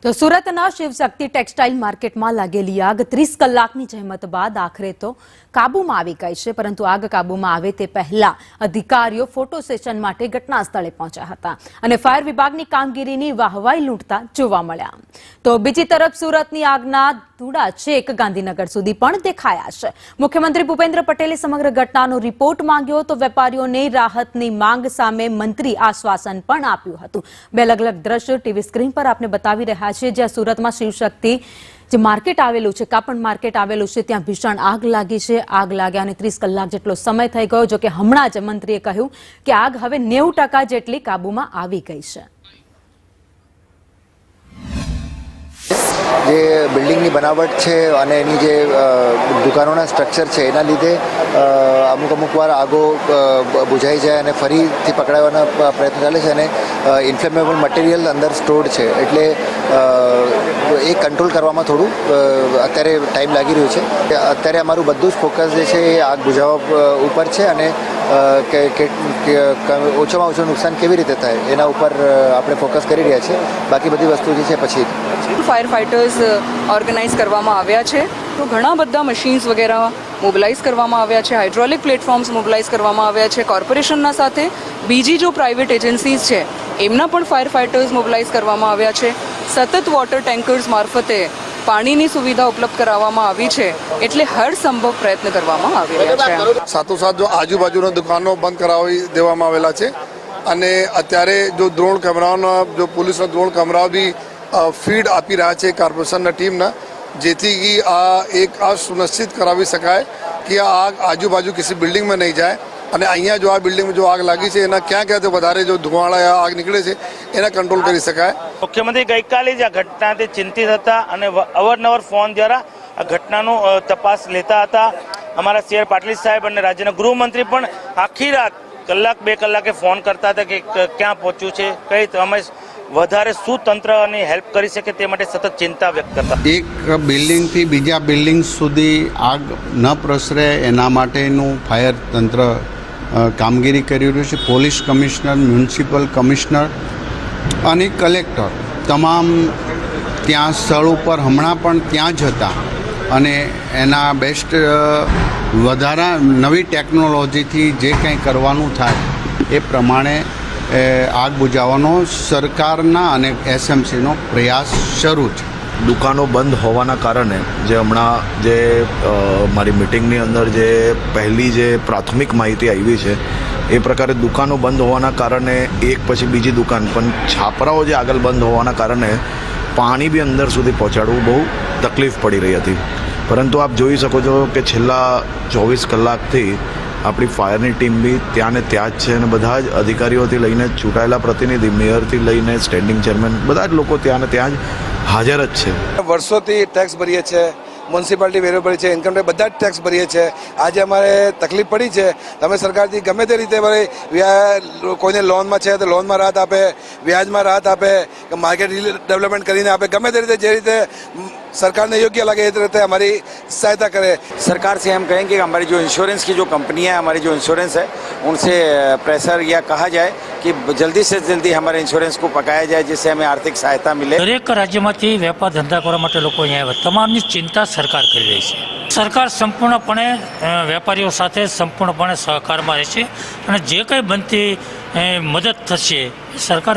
તો સુરતના શિવશક્તિ ટેક્સટાઇલ માર્કેટમાં લાગેલી આગ 30 કલાકની જહેમત બાદ આખરે તો કાબૂમાં આવી ગઈ છે, પરંતુ આગ કાબૂમાં આવે તે પહેલા અધિકારીઓ ફોટો સેશન માટે ઘટના સ્થળે પહોંચ્યા હતા અને ફાયર વિભાગની કામગીરીની વાહવાઈ લૂંટતા જોવા મળ્યા. તો બીજી તરફ સુરતની આગના ધૂળા છેક ગાંધીનગર સુધી પણ દેખાયા છે. મુખ્યમંત્રી ભૂપેન્દ્ર પટેલે સમગ્ર ઘટનાનો રિપોર્ટ માંગ્યો તો વેપારીઓને રાહતની માંગ સામે મંત્રી આશ્વાસન પણ આપ્યું હતું. બે અલગ અલગ દ્રશ્યો ટીવી સ્ક્રીન પર આપને બતાવી રહ્યા છે, જ્યાં સુરતમાં શિવશક્તિ જે માર્કેટ આવેલું છે, કાપડ માર્કેટ આવેલું છે, ત્યાં ભીષણ આગ લાગી છે. આગ લાગ્યા અને 30 કલાક જેટલો સમય થઈ ગયો, જો કે હમણાં જ મંત્રીએ કહ્યું કે આગ હવે 90% જેટલી કાબૂમાં આવી ગઈ છે. જે બિલ્ડિંગની બનાવટ છે અને એની જે દુકાનોના સ્ટ્રક્ચર છે એના લીધે અમુક વાર આગો બુઝાઈ જાય અને ફરીથી પકડાવવાના પ્રયત્ન ચાલે છે અને ઇન્ફ્લેમેબલ મટીરિયલ અંદર સ્ટોર્ડ છે, એટલે એ કંટ્રોલ કરવામાં થોડું અત્યારે ટાઈમ લાગી રહ્યું છે. અત્યારે અમારું બધું જ ફોકસ જે છે એ આગ બુઝાવવા ઉપર છે અને ઓછામાં ઓછું નુકસાન કેવી રીતે થાય એના ઉપર આપણે ફોકસ કરી રહ્યા છીએ. બાકી બધી વસ્તુ જે છે પછી ફાયર ફાઇટર્સ ઓર્ગેનાઇઝ કરવામાં આવ્યા છે. તો ઘણા બધા મશીન્સ વગેરે મોબિલાઇઝ કરવામાં આવ્યા છે, હાઇડ્રોલિક પ્લેટફોર્મ્સ મોબિલાઇઝ કરવામાં આવ્યા છે. કોર્પોરેશનના સાથે બીજી જો પ્રાઇવેટ એજન્સીઝ છે એમના પણ ફાયર ફાઇટર્સ મોબિલાઇઝ કરવામાં આવ્યા છે. સતત વોટર ટેન્કર્સ મારફતે પાણીની સુવિધા ઉપલબ્ધ કરાવવામાં આવી છે, એટલે હર સંભવ પ્રયત્ન કરવામાં આવી રહ્યા છે. સાથોસાથ જો આજુબાજુના દુકાનો બંધ કરાવી દેવામાં આવેલા છે અને અત્યારે જો ડ્રોન કેમેરાઓના જો પોલીસના ડ્રોન કેમેરાઓ બી ફીડ આપી રહ્યા છે કોર્પોરેશનના ટીમના, જેથી આ સુનિશ્ચિત કરાવી શકાય કે આ આગ આજુબાજુ કિસી બિલ્ડિંગમાં નહીં જાય અને અહીંયા જો આ બિલ્ડિંગમાં જો આગ લાગી છે એના ક્યાં ક્યાં વધારે જો ધુમાડા આગ નીકળે છે એના કંટ્રોલ કરી શકાય. મુખ્યમંત્રી ગઈકાલે જ આ ઘટનાથી ચિંતિત હતા અને અવારનવાર ફોન દ્વારા આ ઘટનાનું તપાસ લેતા હતા. અમારા CR પાટીલ સાહેબ અને રાજ્યના ગૃહમંત્રી પણ આખી રાત કલાક 2 કલાકે ફોન કરતા હતા કે ક્યાં પહોંચ્યું છે, કઈ અમે વધારે શું તંત્રની હેલ્પ કરી શકે તે માટે સતત ચિંતા વ્યક્ત કરતા. એક બિલ્ડિંગથી બીજા બિલ્ડિંગ સુધી આગ ન પ્રસરે એના માટેનું ફાયર તંત્ર કામગીરી કરી રહ્યું છે. પોલીસ કમિશનર, મ્યુનિસિપલ કમિશનર અને કલેક્ટર તમામ ત્યાં સ્થળ ઉપર હમણાં પણ ત્યાં જ હતા અને એના બેસ્ટ વધારા નવી ટેકનોલોજીથી જે કંઈ કરવાનું થાય એ પ્રમાણે આગ બુઝાવવાનો સરકારના અને SMCનો પ્રયાસ શરૂ છે. દુકાનો બંધ હોવાના કારણે જે હમણાં જે મારી મિટિંગની અંદર જે પહેલી જે પ્રાથમિક માહિતી આવી છે એ પ્રકારે દુકાનો બંધ હોવાના કારણે એક પછી બીજી દુકાન, પણ છાપરાઓ જે આગળ બંધ હોવાના કારણે પાણી બી અંદર સુધી પહોંચાડવું બહુ તકલીફ પડી રહી હતી. પરંતુ આપ જોઈ શકો છો કે છેલ્લા 24 કલાકથી આપણી ફાયરની ટીમ બી ત્યાં ને ત્યાં જ છે અને બધા જ અધિકારીઓથી લઈને ચૂંટાયેલા પ્રતિનિધિ, મેયરથી લઈને સ્ટેન્ડિંગ ચેરમેન, બધા જ લોકો ત્યાં ને ત્યાં જ હાજર જ છે. વર્ષોથી ટેક્સ ભરીએ છીએ, મ્યુનિસિપાલિટી વેરો ભરી છે, ઇન્કમ ટેક્સ બધા જ ટેક્સ ભરીએ છીએ. આજે અમારે તકલીફ પડી છે, તમે સરકારથી ગમે તે રીતે કોઈને લોનમાં છે તો લોનમાં રાહત આપે, વ્યાજમાં રાહત આપે, માર્કેટ ડેવલપમેન્ટ કરીને આપે, ગમે તે રીતે જે રીતે सरकार ने योग्य लगे इस तरह हमारी सहायता करे. सरकार से हम कहेंगे कि हमारी जो इंश्योरेंस की जो कंपनियां हैं, हमारी जो इंश्योरेंस है, उनसे प्रेशर या कहा जाए कि जल्दी से जल्दी हमारे इंश्योरेंस को पकाया जाए, जिससे हमें आर्थिक सहायता मिले. દરેક રાજ્યમાંથી વેપાર ધંધા કરવા માટે લોકો અહીંયા આવે, તમામની ચિંતા સરકાર કરી રહી છે. સરકાર સંપૂર્ણપણે વેપારીઓ સાથે સંપૂર્ણપણે સહકારમાં રહેશે અને જે કંઈ બનતી મદદ થશે સરકાર